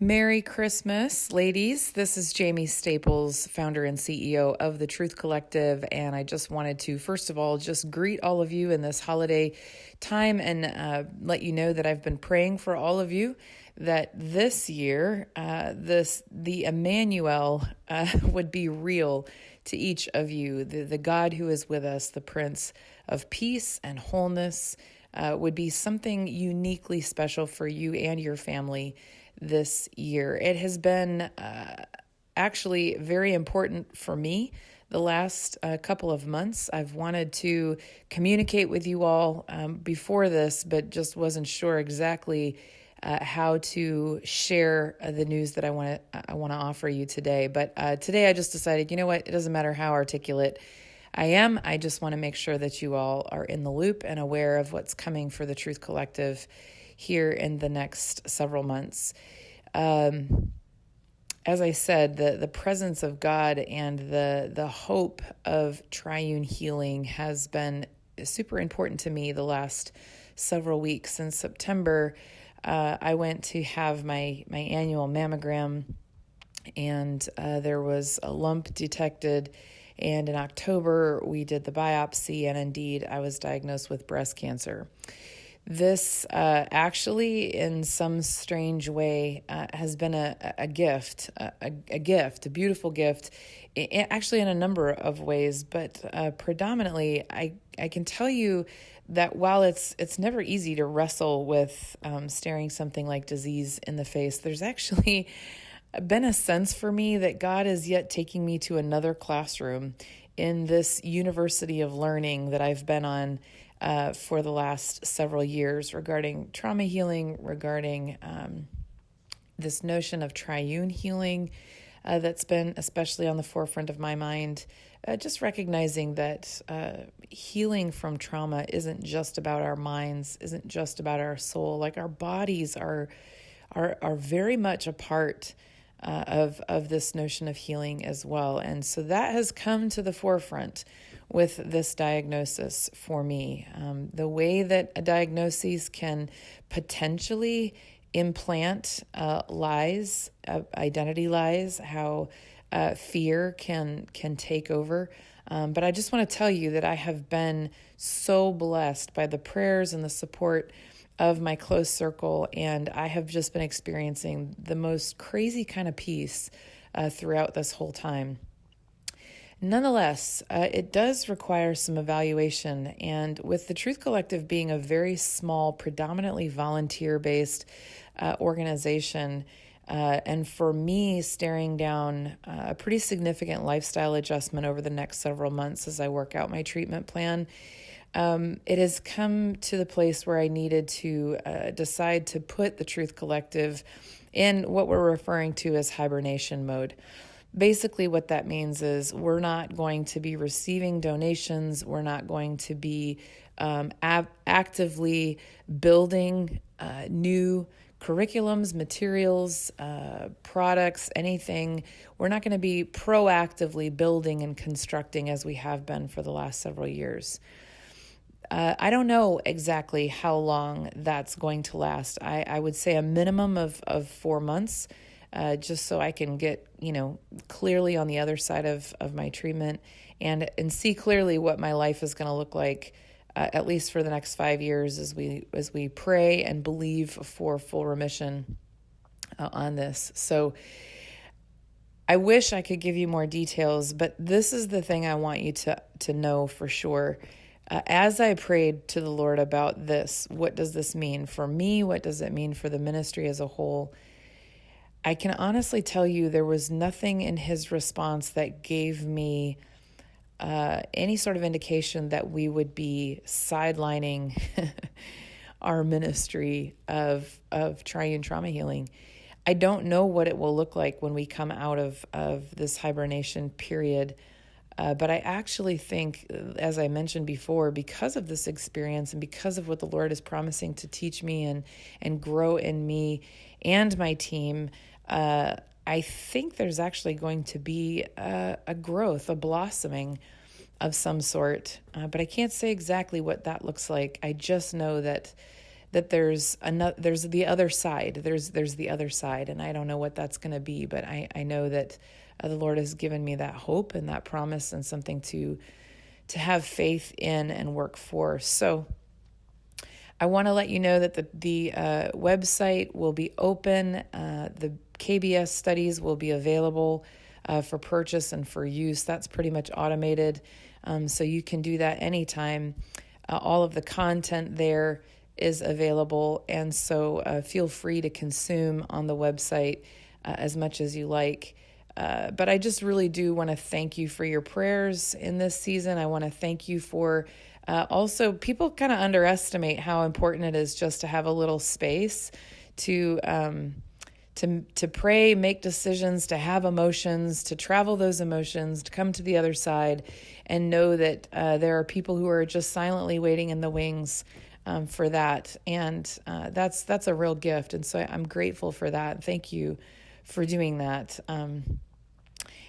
Merry Christmas, ladies. This is Jamie Staples, founder and CEO of the Truth Collective, and I just wanted to, first of all, just greet all of you in this holiday time and let you know that I've been praying for all of you that this year, the Emmanuel would be real to each of you. The God who is with us, the Prince of Peace and Wholeness, would be something uniquely special for you and your family this year. It has been actually very important for me the last couple of months. I've wanted to communicate with you all before this, but just wasn't sure exactly how to share the news that I want to offer you today. But today I just decided, you know what? It doesn't matter how articulate I am. I just want to make sure that you all are in the loop and aware of what's coming for the Truth Collective here in the next several months. As I said, the presence of God and the hope of triune healing has been super important to me the last several weeks. In September, I went to have my annual mammogram, and there was a lump detected. And in October, we did the biopsy, and indeed, I was diagnosed with breast cancer. This actually, in some strange way, has been a gift, a beautiful gift, actually in a number of ways. But predominantly, I can tell you that while it's never easy to wrestle with staring something like disease in the face, there's actually been a sense for me that God is yet taking me to another classroom in this university of learning that I've been on for the last several years regarding trauma healing, regarding this notion of triune healing that's been especially on the forefront of my mind. Just recognizing that healing from trauma isn't just about our minds, isn't just about our soul. Like our bodies are very much a part of this notion of healing as well. And so that has come to the forefront with this diagnosis for me. The way that a diagnosis can potentially implant lies, identity lies, how fear can take over. But I just want to tell you that I have been so blessed by the prayers and the support of my close circle, and I have just been experiencing the most crazy kind of peace throughout this whole time. Nonetheless, it does require some evaluation, and with the Truth Collective being a very small, predominantly volunteer-based organization, and for me staring down a pretty significant lifestyle adjustment over the next several months as I work out my treatment plan, it has come to the place where I needed to decide to put the Truth Collective in what we're referring to as hibernation mode. Basically, what that means is we're not going to be receiving donations. We're not going to be actively building new curriculums, materials, products, anything. We're not going to be proactively building and constructing as we have been for the last several years. I don't know exactly how long that's going to last. I would say a minimum of 4 months, just so I can get, clearly on the other side of my treatment and see clearly what my life is going to look like, at least for the next 5 years as we pray and believe for full remission on this. So I wish I could give you more details, but this is the thing I want you to know for sure. As I prayed to the Lord about this, what does this mean for me? What does it mean for the ministry as a whole? I can honestly tell you there was nothing in his response that gave me any sort of indication that we would be sidelining our ministry of triune trauma healing. I don't know what it will look like when we come out of this hibernation period. But I actually think, as I mentioned before, because of this experience and because of what the Lord is promising to teach me and grow in me and my team, I think there's actually going to be a growth, a blossoming of some sort. But I can't say exactly what that looks like. I just know that that there's the other side. There's the other side, and I don't know what that's going to be, but I know that the Lord has given me that hope and that promise and something to have faith in and work for. So I want to let you know that the website will be open. The KBS studies will be available for purchase and for use. That's pretty much automated, so you can do that anytime. All of the content there is available, and so feel free to consume on the website as much as you like. But I just really do want to thank you for your prayers in this season. I want to thank you for also, people kind of underestimate how important it is just to have a little space to pray, make decisions, to have emotions, to travel those emotions, to come to the other side, and know that there are people who are just silently waiting in the wings for that. And that's a real gift. And so I'm grateful for that. Thank you for doing that.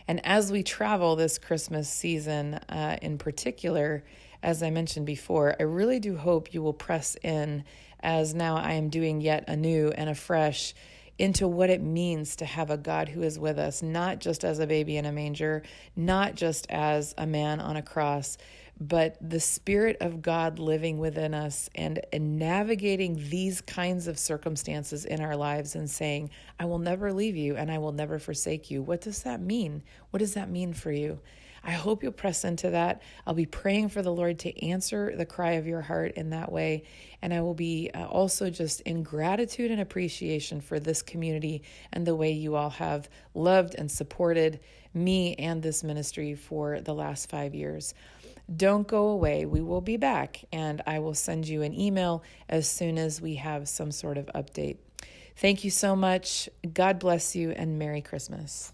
And as we travel this Christmas season in particular, as I mentioned before, I really do hope you will press in, as now I am doing yet anew and afresh, into what it means to have a God who is with us, not just as a baby in a manger, not just as a man on a cross, but the Spirit of God living within us and navigating these kinds of circumstances in our lives and saying, I will never leave you and I will never forsake you. What does that mean? What does that mean for you? I hope you'll press into that. I'll be praying for the Lord to answer the cry of your heart in that way. And I will be also just in gratitude and appreciation for this community and the way you all have loved and supported me and this ministry for the last 5 years. Don't go away. We will be back, and I will send you an email as soon as we have some sort of update. Thank you so much. God bless you, and Merry Christmas.